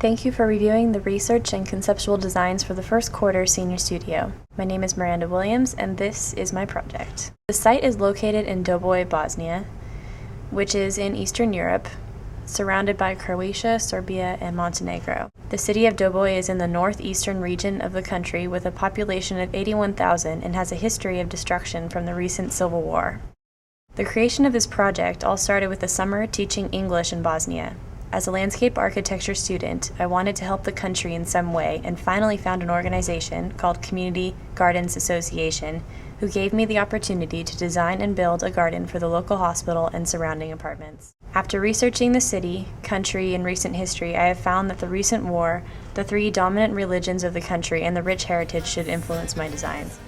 Thank you for reviewing the research and conceptual designs for the first quarter senior studio. My name is Miranda Williams, and this is my project. The site is located in Doboj, Bosnia, which is in Eastern Europe, surrounded by Croatia, Serbia, and Montenegro. The city of Doboj is in the northeastern region of the country with a population of 81,000 and has a history of destruction from the recent civil war. The creation of this project all started with a summer teaching English in Bosnia. As a landscape architecture student, I wanted to help the country in some way and finally found an organization called Community Gardens Association who gave me the opportunity to design and build a garden for the local hospital and surrounding apartments. After researching the city, country, and recent history, I have found that the recent war, the three dominant religions of the country, and the rich heritage should influence my designs.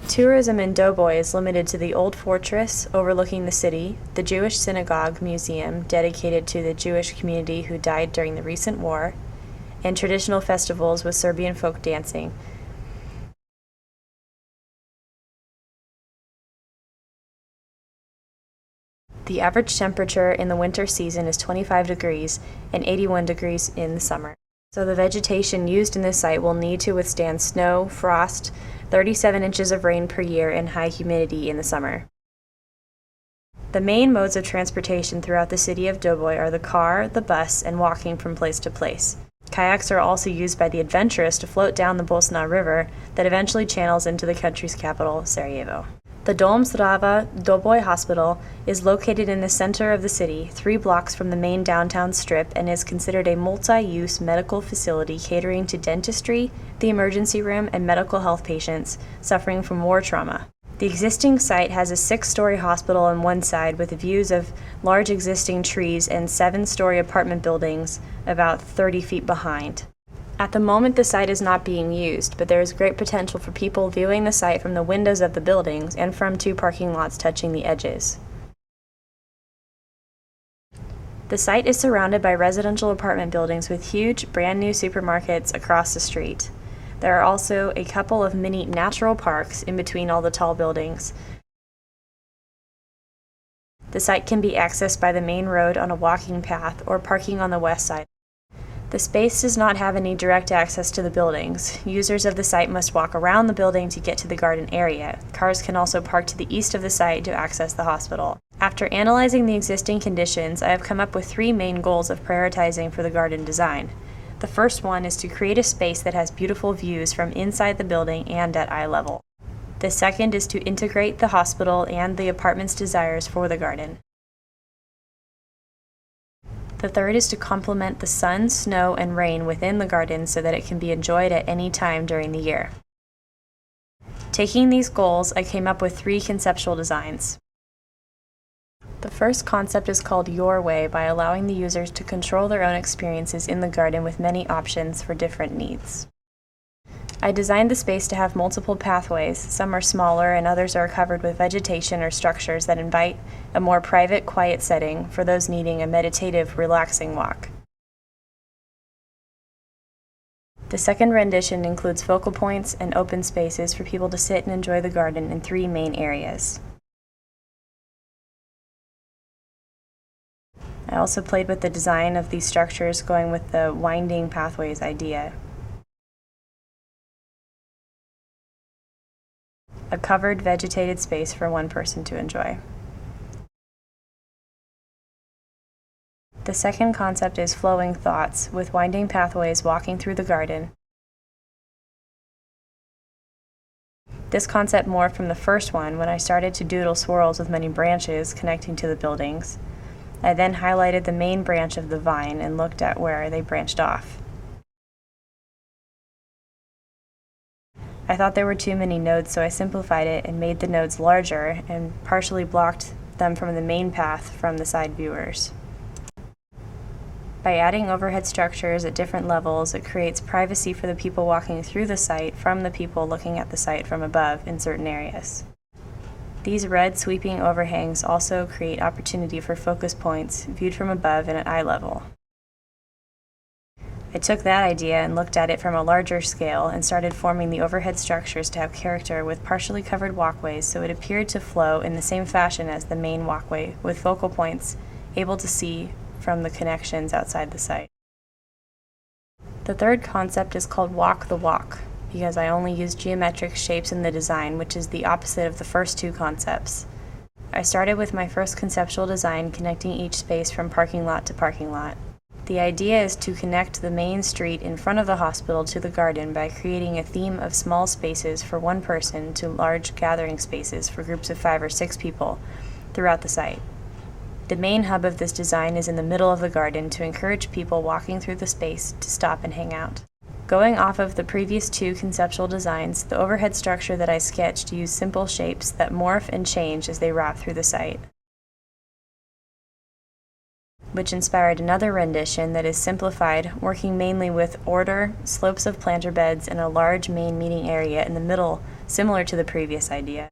Tourism in Doboj is limited to the old fortress overlooking the city, the Jewish synagogue museum dedicated to the Jewish community who died during the recent war, and traditional festivals with Serbian folk dancing. The average temperature in the winter season is 25 degrees and 81 degrees in the summer. So the vegetation used in this site will need to withstand snow, frost, 37 inches of rain per year, and high humidity in the summer. The main modes of transportation throughout the city of Doboj are the car, the bus, and walking from place to place. Kayaks are also used by the adventurous to float down the Bosna River that eventually channels into the country's capital, Sarajevo. The Dom Zdravlja Doboj Hospital is located in the center of the city, 3 blocks from the main downtown strip, and is considered a multi-use medical facility catering to dentistry, the emergency room, and medical health patients suffering from war trauma. The existing site has a 6-story hospital on one side with views of large existing trees and 7-story apartment buildings about 30 feet behind. At the moment, the site is not being used, but there is great potential for people viewing the site from the windows of the buildings and from 2 parking lots touching the edges. The site is surrounded by residential apartment buildings with huge, brand new supermarkets across the street. There are also a couple of mini natural parks in between all the tall buildings. The site can be accessed by the main road on a walking path or parking on the west side. The space does not have any direct access to the buildings. Users of the site must walk around the building to get to the garden area. Cars can also park to the east of the site to access the hospital. After analyzing the existing conditions, I have come up with 3 main goals of prioritizing for the garden design. The first one is to create a space that has beautiful views from inside the building and at eye level. The second is to integrate the hospital and the apartment's desires for the garden. The third is to complement the sun, snow, and rain within the garden so that it can be enjoyed at any time during the year. Taking these goals, I came up with 3 conceptual designs. The first concept is called Your Way by allowing the users to control their own experiences in the garden with many options for different needs. I designed the space to have multiple pathways. Some are smaller and others are covered with vegetation or structures that invite a more private, quiet setting for those needing a meditative, relaxing walk. The second rendition includes focal points and open spaces for people to sit and enjoy the garden in 3 main areas. I also played with the design of these structures, going with the winding pathways idea. A covered, vegetated space for one person to enjoy. The second concept is flowing thoughts, with winding pathways walking through the garden. This concept morphed from the first one when I started to doodle swirls with many branches connecting to the buildings. I then highlighted the main branch of the vine and looked at where they branched off. I thought there were too many nodes, so I simplified it and made the nodes larger and partially blocked them from the main path from the side viewers. By adding overhead structures at different levels, it creates privacy for the people walking through the site from the people looking at the site from above in certain areas. These red sweeping overhangs also create opportunity for focus points viewed from above and at eye level. I took that idea and looked at it from a larger scale and started forming the overhead structures to have character with partially covered walkways, so it appeared to flow in the same fashion as the main walkway, with focal points able to see from the connections outside the site. The third concept is called Walk the Walk, because I only used geometric shapes in the design, which is the opposite of the first two concepts. I started with my first conceptual design connecting each space from parking lot to parking lot. The idea is to connect the main street in front of the hospital to the garden by creating a theme of small spaces for one person to large gathering spaces for groups of 5 or 6 people throughout the site. The main hub of this design is in the middle of the garden to encourage people walking through the space to stop and hang out. Going off of the previous 2 conceptual designs, the overhead structure that I sketched used simple shapes that morph and change as they wrap through the site, which inspired another rendition that is simplified, working mainly with order, slopes of planter beds, and a large main meeting area in the middle, similar to the previous idea.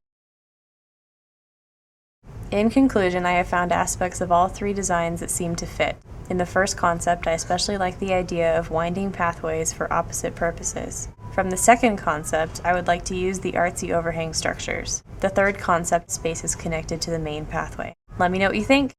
In conclusion, I have found aspects of all 3 designs that seem to fit. In the first concept, I especially like the idea of winding pathways for opposite purposes. From the second concept, I would like to use the artsy overhang structures. The third concept, space is connected to the main pathway. Let me know what you think!